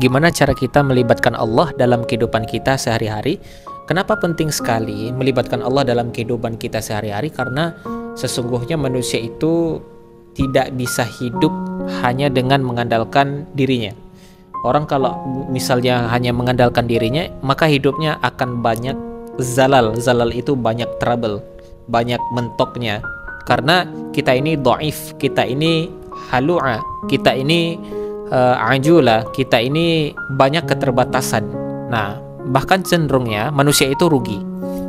Gimana cara kita melibatkan Allah dalam kehidupan kita sehari-hari? Kenapa penting sekali melibatkan Allah dalam kehidupan kita sehari-hari? Karena sesungguhnya manusia itu tidak bisa hidup hanya dengan mengandalkan dirinya. Orang kalau misalnya hanya mengandalkan dirinya, maka hidupnya akan banyak zalal. Zalal itu banyak trouble, banyak mentoknya. Karena kita ini dhaif, kita ini halu'a, kita ini ajula, kita ini banyak keterbatasan. Nah, bahkan cenderungnya manusia itu rugi.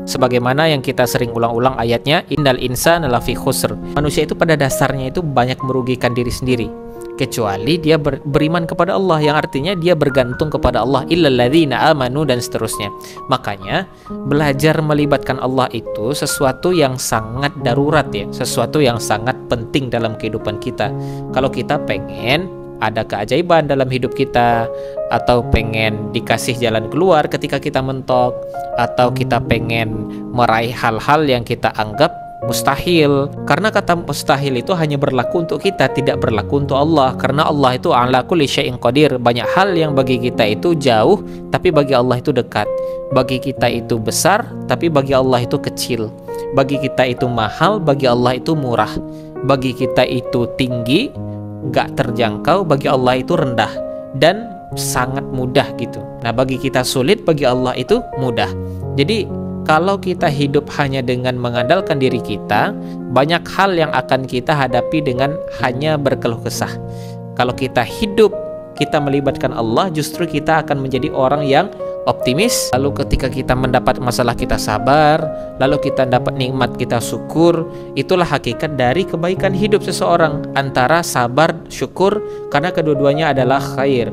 Sebagaimana yang kita sering ulang-ulang ayatnya, innal insana lafi khusr. Manusia itu pada dasarnya itu banyak merugikan diri sendiri, kecuali dia beriman kepada Allah, yang artinya dia bergantung kepada Allah, illal ladzina amanu, dan seterusnya. Makanya belajar melibatkan Allah itu sesuatu yang sangat darurat ya, sesuatu yang sangat penting dalam kehidupan kita. Kalau kita pengen ada keajaiban dalam hidup kita, atau pengen dikasih jalan keluar ketika kita mentok, atau kita pengen meraih hal-hal yang kita anggap mustahil. Karena kata mustahil itu hanya berlaku untuk kita, tidak berlaku untuk Allah. Karena Allah itu ala kulli syai'in qadir. Banyak hal yang bagi kita itu jauh, tapi bagi Allah itu dekat. Bagi kita itu besar, tapi bagi Allah itu kecil. Bagi kita itu mahal, bagi Allah itu murah. Bagi kita itu tinggi, gak terjangkau, bagi Allah itu rendah dan sangat mudah gitu. Nah, bagi kita sulit, bagi Allah itu mudah. Jadi kalau kita hidup hanya dengan mengandalkan diri kita, banyak hal yang akan kita hadapi dengan hanya berkeluh kesah. Kalau kita hidup, kita melibatkan Allah, justru kita akan menjadi orang yang optimis. Lalu ketika kita mendapat masalah, kita sabar. Lalu kita dapat nikmat, kita syukur. Itulah hakikat dari kebaikan hidup seseorang, antara sabar, syukur, karena kedua-duanya adalah khair.